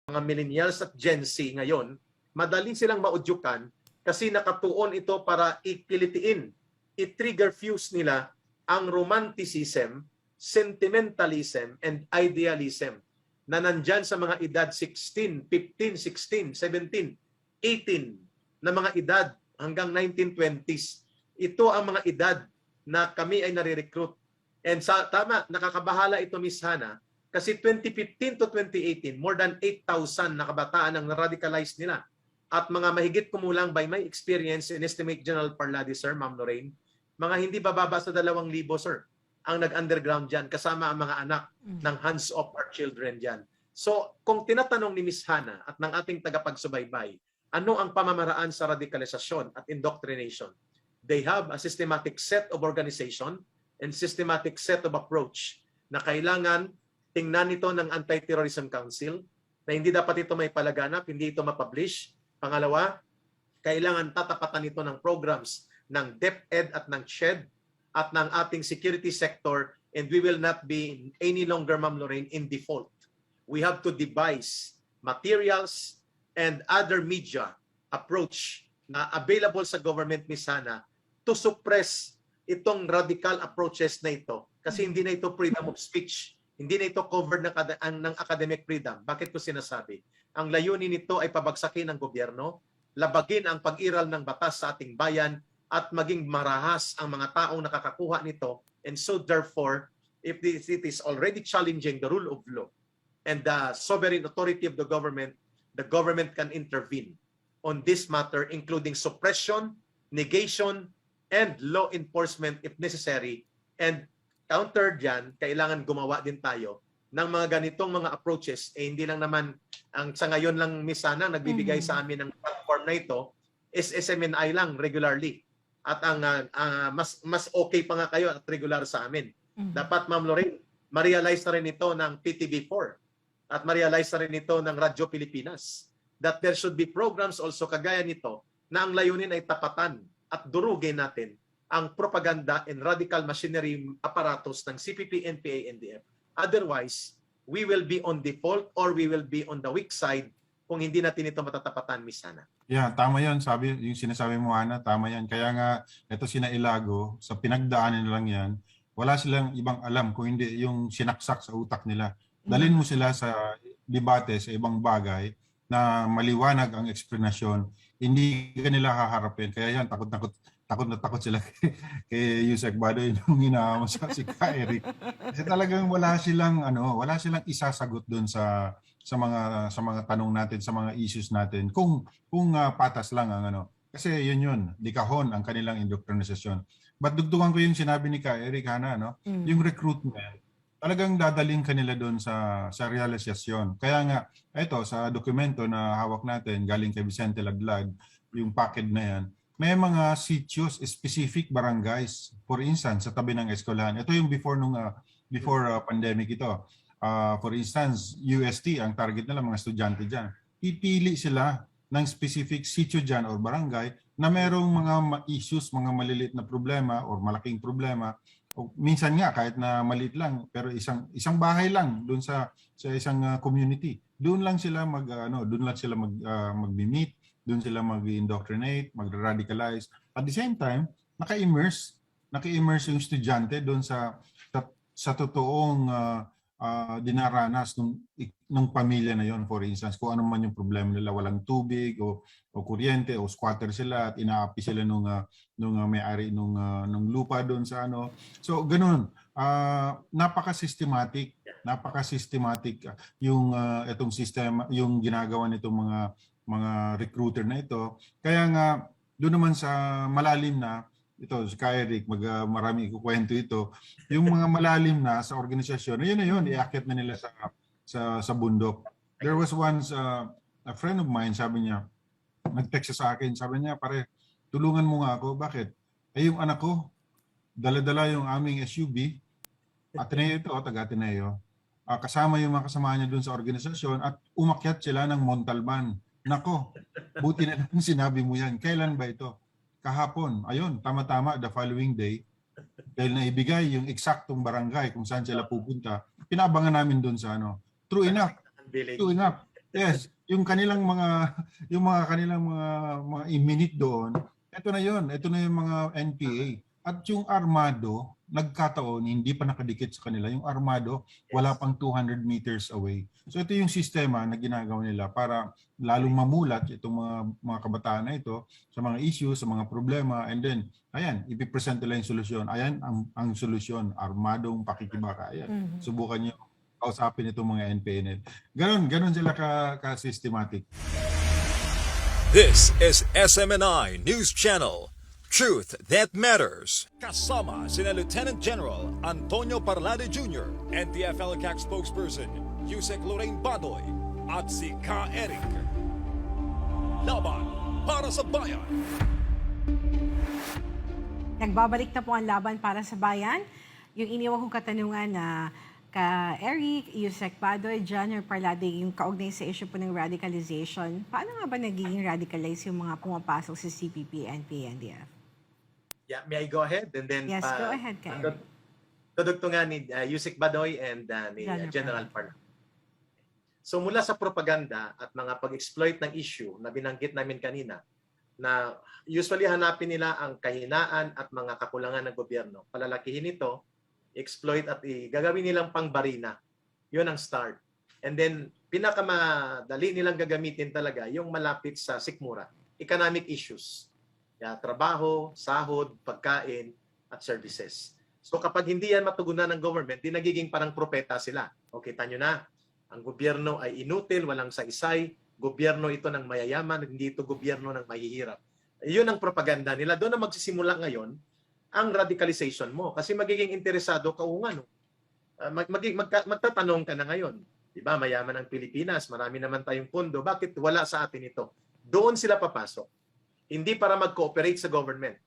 mga millennials at Gen Z ngayon, madali silang maudyukan kasi nakatuon ito para ikilitiin, i-trigger fuse nila ang romanticism, sentimentalism, and idealism na nandyan sa mga edad 16, 15, 16, 17, 18 na mga edad hanggang 1920s. Ito ang mga edad na kami ay nare-recruit. And tama, nakakabahala ito, Miss Hannah, kasi 2015 to 2018, more than 8,000 na kabataan ang na-radicalize nila. At mga mahigit kumulang by my experience in Estimate General Parladi, Sir, Ma'am Lorraine, mga hindi bababa sa 2,000, Sir, ang nag-underground dyan, kasama ang mga anak ng Hands Off Our Children dyan. So, kung tinatanong ni Miss Hannah at ng ating tagapagsubaybay, ano ang pamamaraan sa radikalisasyon at indoctrination? They have a systematic set of organization and systematic set of approach na kailangan tingnan ito ng Anti-Terrorism Council, na hindi dapat ito may palaganap, hindi ito mapublish. Pangalawa, kailangan tatapatan ito ng programs ng DepEd at ng SHED at ng ating security sector, and we will not be any longer, Ma'am Lorraine, in default. We have to devise materials and other media approach na available sa government, Miss Hannah, to suppress itong radical approaches na ito. Kasi hindi na ito freedom of speech. Hindi na ito covered ng academic freedom. Bakit ko sinasabi? Ang layunin nito ay pabagsakin ng gobyerno, labagin ang pag-iral ng batas sa ating bayan, at maging marahas ang mga taong nakakakuha nito. And so therefore, if it is already challenging the rule of law and the sovereign authority of the government can intervene on this matter, including suppression, negation, and law enforcement if necessary. And counter dyan, kailangan gumawa din tayo ng mga ganitong mga approaches. Hindi lang naman ang sa ngayon lang, Miss Hannah, nagbibigay sa amin ng platform na ito is SMNI lang regularly. At ang mas okay pa nga kayo at regular sa amin. Dapat, Ma'am Lorraine, ma-realize na rin ito ng PTV4 at ma-realize na rin ito ng Radyo Pilipinas that there should be programs also kagaya nito na ang layunin ay tapatan at durugin natin ang propaganda and radical machinery apparatus ng CPP, NPA, NDF. Otherwise, we will be on default or we will be on the weak side kung hindi natin ito matatapatan, Miss Hannah. Yeah, tama yan. Sabi, yung sinasabi mo, Ana, tama yan. Kaya nga, ito sina Ilago, sa pinagdaanan lang yan, wala silang ibang alam kung hindi yung sinaksak sa utak nila. Dalhin mo sila sa debate, sa ibang bagay, na maliwanag ang eksplanasyon, hindi ka nila haharapin. Kaya yan, takot na takot sila kay Yusek Badoy nung hinahamas si Ka Eric. Kasi talagang wala silang isasagot doon sa mga tanong natin, sa mga issues natin kung patas lang ang ano. Kasi yun likahon ang kanilang indoctrination. But dugtungan ko yung sinabi ni Ka Eric, Hana, no? Yung recruitment, talagang dadaling kanila doon sa realisasyon. Kaya nga, ito sa dokumento na hawak natin galing kay Vicente Laglag, yung package na yan, may mga sitios, specific barangays, for instance, sa tabi ng eskwelahan. Ito yung before pandemic ito. For instance, UST, ang target nila mga estudyante dyan. Pipili sila ng specific sitio dyan or barangay na merong mga issues, mga maliliit na problema or malaking problema. O minsan nga, kahit na maliit lang, pero isang bahay lang doon sa isang community. Doon lang sila mag-meet, doon sila mag-indoctrinate, mag-radicalize. At the same time, naka-immerse yung estudyante doon sa totoong dinaranas ng pamilya na yon. For instance, kung ano man yung problema nila, walang tubig o kuryente o squatter sila at inaapi sila nung may-ari nung lupa doon sa ano. So ganun, napaka-systematic yung itong sistema, yung ginagawa nitong mga recruiter na ito. Kaya nga doon naman sa malalim na ito, si Eric, marami ikukwento ito. Yung mga malalim na sa organisasyon, yun, iakyat na nila sa bundok. There was once a friend of mine, sabi niya, nag-text sa akin, sabi niya, pare, tulungan mo nga ako. Bakit? Yung anak ko, dala-dala yung aming SUV, Ateneo ito, taga-Ateneo. Kasama yung mga kasama niya dun sa organisasyon at umakyat sila ng Montalban. Nako, buti na lang sinabi mo yan. Kailan ba ito? Kahapon. Ayun, tama-tama, the following day, dahil naibigay yung eksaktong barangay kung saan sila pupunta, pinabangan namin doon sa ano. True enough. Yes, yung kanilang mga yung mga kanilang mga iminit doon, ito na 'yon, ito na yung mga NPA. At yung armado, nagkataon hindi pa nakadikit sa kanila. Yung armado wala Yes. pang 200 meters away. So ito yung sistema na ginagawa nila para lalong mamulat itong mga kabataan na ito sa mga issues, sa mga problema, and then ayan, ipipresent nila yung solusyon. Ayan ang solusyon, armadong pakikibaka. Ayan, Mhm. subukan niyo kausapin itong mga NPA na ito. Ganon sila ka-systematic. This is SMNI News Channel. Truth that matters. Kasama sina Lieutenant General Antonio Parlade Jr., NTF-ELCAC spokesperson Yusek Lorraine Badoy, at si Ka Eric. Laban para sa bayan. Nagbabalik na po ang laban para sa bayan. Yung iniwan kong katanungan na ka Eric, Yusek Badoy, John Parlade, yung kaugnay sa issue po ng radicalization. Paano nga ba nagiging radicalize yung mga pumapasok sa CPP, NPA, NDF? Yeah, may I go ahead? And then, Yes, go ahead, ka Eric. Tudugtungan ni Yusek Badoy and ni General Parlade. So mula sa propaganda at mga pag-exploit ng issue na binanggit namin kanina, na usually hanapin nila ang kahinaan at mga kakulangan ng gobyerno. Palalakihin ito, exploit at gagawin nilang pangbarina. Yun ang start. And then, pinakamadali nilang gagamitin talaga yung malapit sa sikmura. Economic issues. Trabaho, sahod, pagkain, at services. So kapag hindi yan matugunan ng government, di nagiging parang propeta sila. O kita nyo na, ang gobyerno ay inutil, walang saysay, gobyerno ito ng mayayaman, hindi ito gobyerno ng mahihirap. Yun ang propaganda nila. Doon na magsisimula ngayon ang radicalization mo. Kasi magiging interesado ka no? Magtatanong ka na ngayon. Diba, mayaman ang Pilipinas, marami naman tayong pondo. Bakit wala sa atin ito? Doon sila papasok. Hindi para mag-cooperate sa government,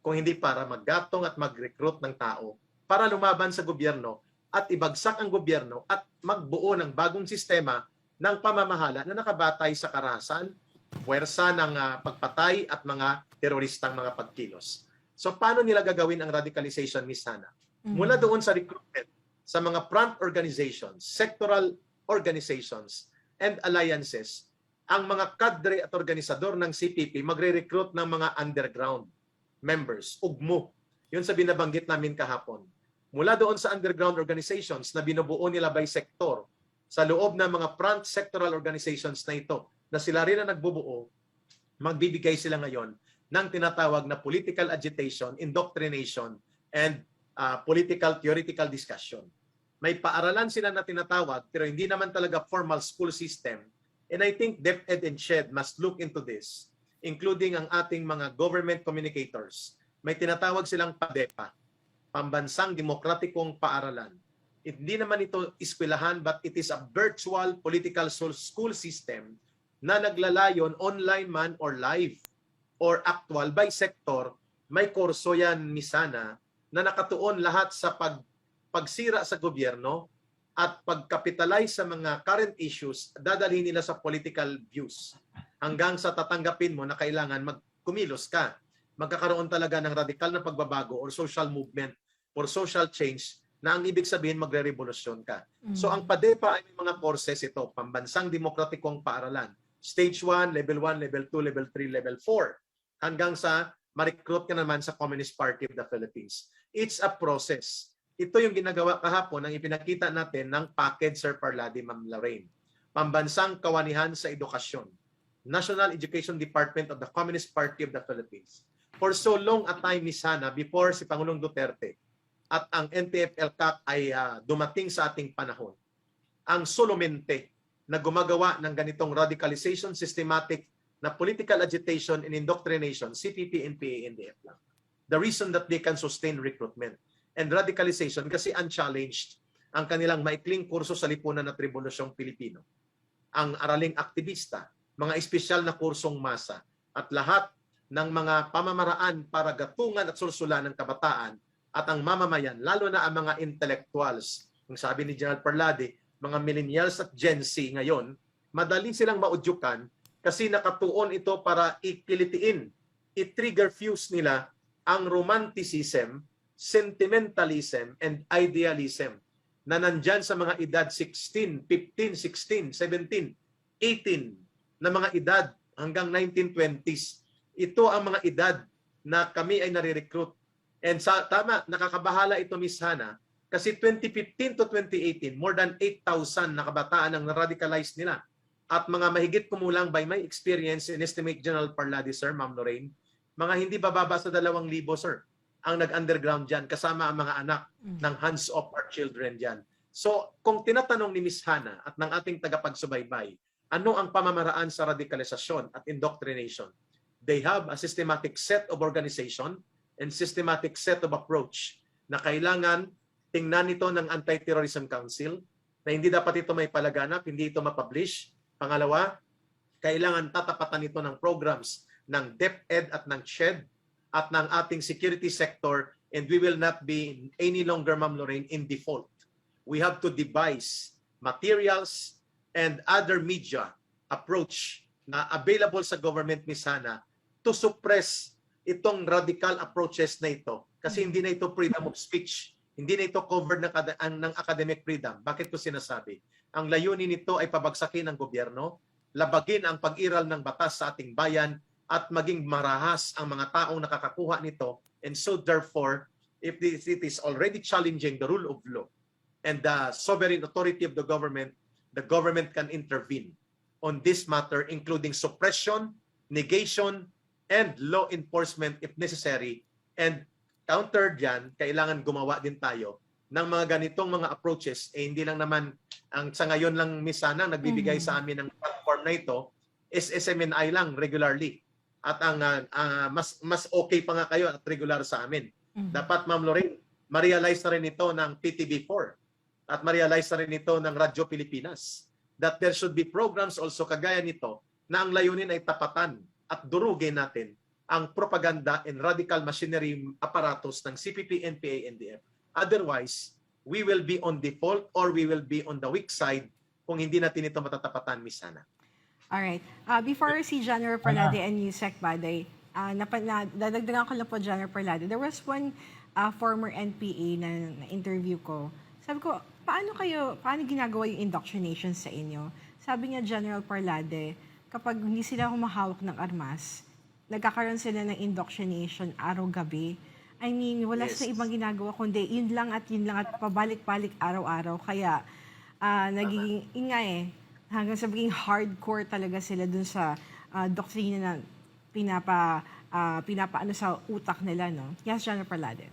kung hindi para maggatong at mag-recruit ng tao para lumaban sa gobyerno at ibagsak ang gobyerno at magbuo ng bagong sistema ng pamamahala na nakabatay sa karahasan, puwersa ng pagpatay at mga teroristang mga pagkilos. So paano nila gagawin ang radicalization, Miss Hana? Mula doon sa recruitment, sa mga front organizations, sectoral organizations, and alliances, ang mga kadre at organisador ng CPP magre-recruit ng mga underground members, ugmo. Yun sa binabanggit namin kahapon. Mula doon sa underground organizations na binubuo nila by sector, sa loob ng mga front sectoral organizations na ito, na sila rin na nagbubuo, magbibigay sila ngayon ng tinatawag na political agitation, indoctrination, and political theoretical discussion. May paaralan sila na tinatawag, pero hindi naman talaga formal school system. And I think DepEd and SHED must look into this, including ang ating mga government communicators. May tinatawag silang PADEPA, Pambansang Demokratikong Paaralan. Hindi naman ito eskwelahan, but it is a virtual political school system na naglalayon online man or live or actual by sector. May kurso yan, Misana, na nakatuon lahat sa pagsira sa gobyerno at pag-capitalize sa mga current issues, dadalhin nila sa political views. Hanggang sa tatanggapin mo na kailangan magkumilos ka. Magkakaroon talaga ng radikal na pagbabago or social movement or social change na ang ibig sabihin magre-revolusyon ka. So ang PADEPA ay may mga courses ito, Pambansang Demokratikong Paaralan. Stage 1, Level 1, Level 2, Level 3, Level 4. Hanggang sa ma-recruit ka naman sa Communist Party of the Philippines. It's a process. Ito yung ginagawa kahapon ang ipinakita natin ng package, Sir Parlade, Ma'am Lorraine. Pambansang Kawanihan sa Edukasyon. National Education Department of the Communist Party of the Philippines. For so long a time, Miss Hana, before si Pangulong Duterte at ang NTF-ELCAC ay dumating sa ating panahon, ang solomente na gumagawa ng ganitong radicalization systematic na political agitation and indoctrination, CPP, NPA, NDF lang. The reason that they can sustain recruitment and radicalization kasi unchallenged ang kanilang maikling kurso sa lipunan at Revolusyong Pilipino. Ang araling aktivista, mga espesyal na kursong masa, at lahat ng mga pamamaraan para gatungan at sulsulan ng kabataan at ang mamamayan, lalo na ang mga intellectuals. Ang sabi ni General Parlade, mga millennials at Gen Z ngayon, madali silang maudyukan kasi nakatuon ito para ikilitiin, i-trigger fuse nila ang romanticism, sentimentalism, and idealism na nandyan sa mga edad 16, 15, 16, 17. 18 na mga edad hanggang 1920s. Ito ang mga edad na kami ay nare-recruit. And tama, nakakabahala ito, Miss Hana, kasi 2015 to 2018, more than 8,000 na kabataan ang na-radicalize nila. At mga mahigit kumulang by my experience in Estimate General Parladi, Sir, Ma'am Lorraine, mga hindi bababa sa 2,000, Sir, ang nag-underground dyan, kasama ang mga anak ng hands-off our children dyan. So, kung tinatanong ni Miss Hana at ng ating tagapagsubaybay, ano ang pamamaraan sa radikalisasyon at indoctrination? They have a systematic set of organization and systematic set of approach na kailangan tingnan ito ng Anti-Terrorism Council, na hindi dapat ito may palaganap, hindi ito mapublish. Pangalawa, kailangan tatapatan ito ng programs ng DepEd at ng CHED at ng ating security sector, and we will not be any longer, Ma'am Lorraine, in default. We have to devise materials and other media approach na available sa government, Miss Hana, to suppress itong radical approaches na ito. Kasi hindi na ito freedom of speech. Hindi na ito covered ng academic freedom. Bakit ko sinasabi? Ang layunin nito ay pabagsakin ang gobyerno, labagin ang pag-iral ng batas sa ating bayan, at maging marahas ang mga taong nakakakuha nito. And so therefore, if it is already challenging the rule of law and the sovereign authority of the government can intervene on this matter, including suppression, negation, and law enforcement if necessary. And counter dyan, kailangan gumawa din tayo ng mga ganitong mga approaches. Hindi lang naman ang sa ngayon lang, Miss Hana, nagbibigay sa amin ng platform na ito is SMNI lang regularly. At ang mas okay pa nga kayo at regular sa amin. Dapat, Ma'am Lorraine, ma-realize na rin ito ng PTV4 at ma-realize na rin ito ng Radyo Pilipinas that there should be programs also kagaya nito na ang layunin ay tapatan at durugin natin ang propaganda and radical machinery apparatus ng CPP, NPA, NDF. Otherwise, we will be on default or we will be on the weak side kung hindi natin ito matatapatan, Miss Hana. Alright. Before si General Parlade and Yusek Baday, dadagdagan ko lang po, General Parlade, there was one former NPA na interview ko. Sabi ko, paano ginagawa yung indoctrination sa inyo? Sabi niya, General Parlade, kapag hindi sila humahawak ng armas, nagkakaroon sila ng indoctrination araw-gabi. I mean, wala Yes. sa ibang ginagawa, kundi yun lang at pabalik-balik araw-araw. Kaya, nagiging, hanggang sa maging hardcore talaga sila dun sa doktrina na pinapaano sa utak nila, no? Yes, General Parlade.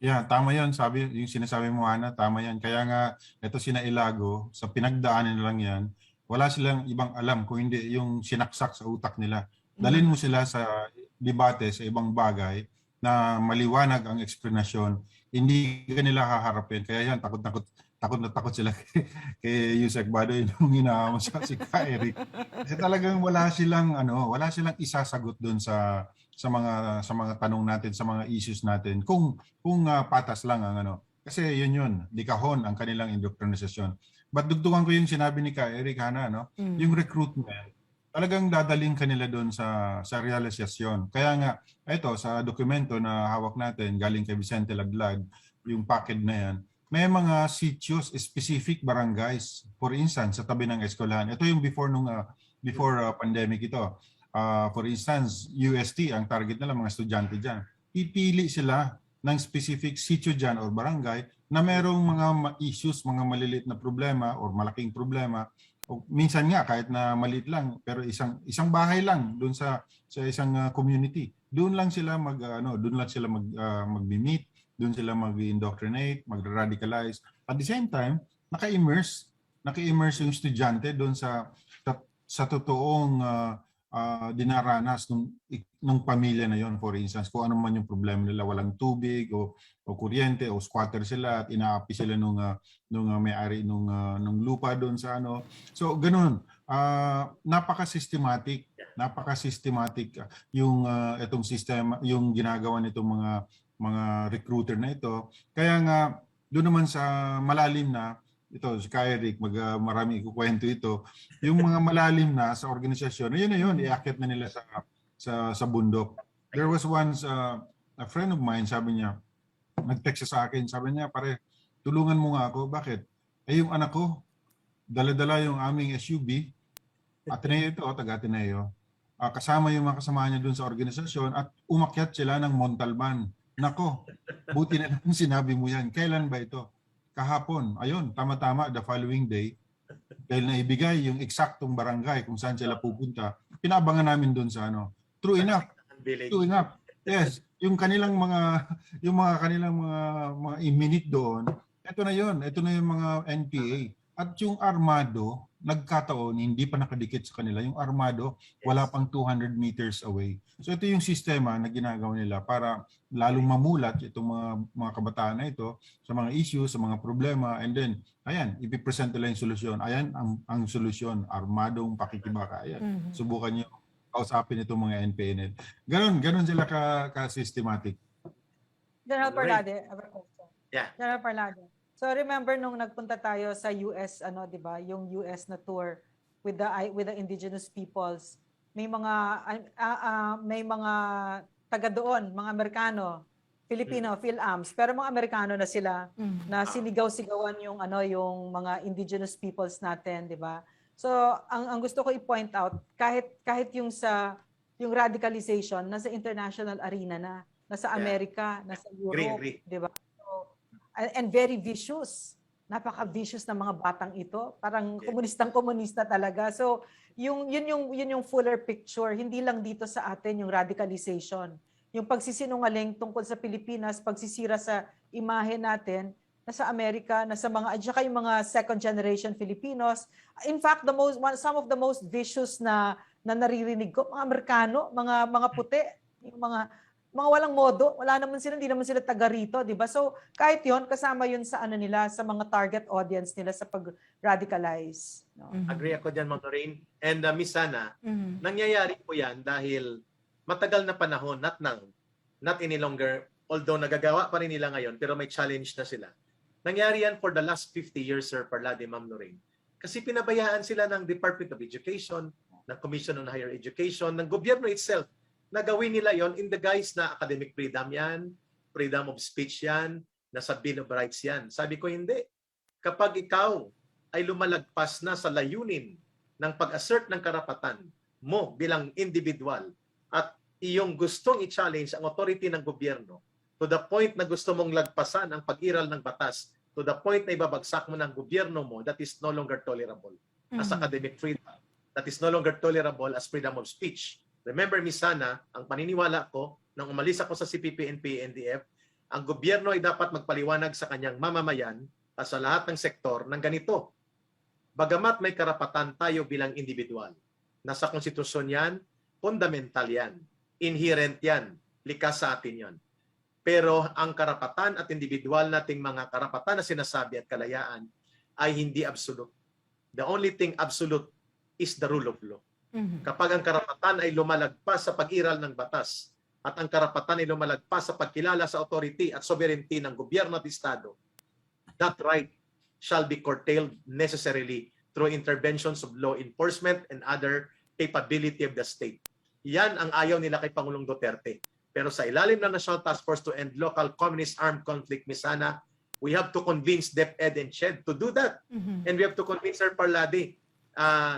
Yeah, tama yan. Yung sinasabi mo, Ana, tama yan. Kaya nga, ito sina Ilago, sa pinagdaanan lang yan, wala silang ibang alam kung hindi yung sinaksak sa utak nila. Dalhin mo sila sa debate, sa ibang bagay, na maliwanag ang eksplanasyon, hindi ka nila haharapin. Kaya yan, takot na takot sila kay Yusek Badoy nung hinahama sa si Eric. Kasi talagang wala silang isasagot doon sa mga tanong natin, sa mga issues natin kung patas lang ang kasi yun di kahon ang kanilang indoctrination. But dugtungan ko yung sinabi ni Eric, Hana, yung recruitment, talagang dadaling kanila doon sa realisasyon. Kaya nga ito sa dokumento na hawak natin galing kay Vicente Laglag, yung package na yan, may mga sitios, specific barangays, for instance, sa tabi ng eskwelahan. Ito yung before pandemic ito. For instance, UST, ang target nila mga estudyante dyan. Pipili sila ng specific sitio dyan or barangay na merong mga issues, mga maliliit na problema or malaking problema. O minsan nga, kahit na maliit lang, pero isang bahay lang doon sa isang community. Doon lang sila mag-meet. Doon sila mag-indoctrinate, mag-radicalize. At the same time, naka-immerse yung estudyante doon sa totoong dinaranas ng pamilya na yon. For instance, kung ano man yung problema nila, walang tubig o kuryente o squatter sila at inaapi sila nung may-ari nung lupa doon sa So, ganun. Napaka-systematic yung itong sistema, yung ginagawa nitong mga recruiter na ito. Kaya nga, doon naman sa malalim na, ito, si Eric, marami ikukwento ito, yung mga malalim na sa organisasyon, yun, iakyat na nila sa bundok. There was once a friend of mine, sabi niya, nag-text siya sa akin, sabi niya, pare, tulungan mo nga ako. Bakit? Yung anak ko, dala-dala yung aming SUV, Ateneo ito, taga Ateneo, kasama yung mga kasama niya doon sa organisasyon at umakyat sila ng Montalban. Nako, buti na lang sinabi mo yan. Kailan ba ito? Kahapon. Ayun, tama-tama, the following day, dahil naibigay yung eksaktong barangay kung saan sila pupunta, pinabangan namin doon sa ano. True enough. True enough. Yes, yung kanilang mga mga iminit doon, ito na yung mga NPA. At yung armado, nagkataon, hindi pa nakadikit sa kanila. Yung armado, wala pang 200 meters away. So ito yung sistema na ginagawa nila para lalong mamulat itong mga kabataan na ito sa mga issues, sa mga problema, and then, ayan, ipipresent nila yung solusyon. Ayan ang solusyon, armadong pakikibaka. Ayan, subukan nyo kausapin itong mga NPA. Ganon sila ka-systematic. General Parlade, I have a question. Yeah. General Parlade. So remember nung nagpunta tayo sa US, 'di ba, yung US na tour with the indigenous peoples. May mga taga doon, mga Amerikano, Filipino, PhilAms, pero mga Amerikano na sila na sinigaw-sigawan yung yung mga indigenous peoples natin, 'di ba? So ang gusto ko i-point out, kahit yung radicalization nasa international arena na, nasa Amerika, nasa Europe, Agree. 'di ba? And very vicious. Napaka-vicious ng mga batang ito. Parang komunistang-komunista talaga. So, yun yung fuller picture. Hindi lang dito sa atin yung radicalization. Yung pagsisinungaling tungkol sa Pilipinas, pagsisira sa imahe natin, nasa Amerika, at saka yung mga second generation Filipinos. In fact, some of the most vicious na naririnig ko, mga Amerikano, mga puti, yung mga walang modo, hindi naman sila taga rito, 'di ba? So, kahit 'yon, kasama 'yun sa nila, sa mga target audience nila sa pag-radicalize, no? Agree ako diyan, Ma'am Lorraine. And Miss Sana, nangyayari po 'yan dahil matagal na panahon, not any longer, although nagagawa pa rin nila ngayon, pero may challenge na sila. Nangyari yan for the last 50 years, Sir Parlade, Ma'am Lorraine. Kasi pinabayaan sila ng Department of Education, ng Commission on Higher Education, ng gobyerno itself, na gawin nila yon in the guise na academic freedom yan, freedom of speech yan, nasa Bill of Rights yan. Sabi ko hindi. Kapag ikaw ay lumalagpas na sa layunin ng pag-assert ng karapatan mo bilang individual at iyong gustong i-challenge ang authority ng gobyerno to the point na gusto mong lagpasan ang pag-iral ng batas, to the point na ibabagsak mo ng gobyerno mo, that is no longer tolerable as academic freedom. That is no longer tolerable as freedom of speech. Remember, Miss Sana, ang paniniwala ko, nang umalis ako sa CPP, NPA, NDF, ang gobyerno ay dapat magpaliwanag sa kanyang mamamayan at sa lahat ng sektor ng ganito. Bagamat may karapatan tayo bilang individual, nasa konstitusyon yan, fundamental yan, inherent yan, likas sa atin yan. Pero ang karapatan at individual nating mga karapatan na sinasabi at kalayaan ay hindi absolute. The only thing absolute is the rule of law. Kapag ang karapatan ay lumalagpas sa pag-iral ng batas at ang karapatan ay lumalagpas sa pagkilala sa authority at sovereignty ng gobyerno at estado, that right shall be curtailed necessarily through interventions of law enforcement and other capability of the state. Yan ang ayaw nila kay Pangulong Duterte. Pero sa ilalim ng National Task Force to End Local Communist Armed Conflict, Miss Ana, we have to convince DepEd and CHED to do that. And we have to convince Sir Parlade,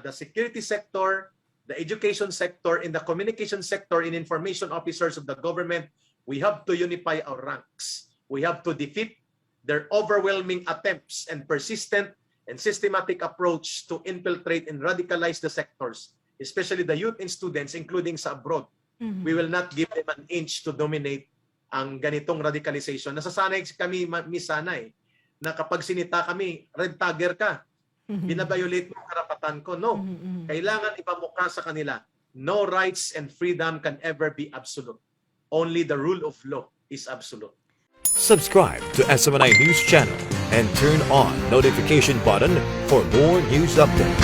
the security sector, the education sector, in the communication sector, in information officers of the government, we have to unify our ranks. We have to defeat their overwhelming attempts and persistent and systematic approach to infiltrate and radicalize the sectors, especially the youth and students, including sa abroad. We will not give them an inch to dominate ang ganitong radicalization. Nasasanay kami, Miss Sana, na kapag sinita kami, red tagger ka. Binabiolate mo ang karapatan ko. No. Kailangan ipamukha sa kanila. No rights and freedom can ever be absolute. Only the rule of law is absolute. Subscribe to SMNI News Channel and turn on notification button for more news updates.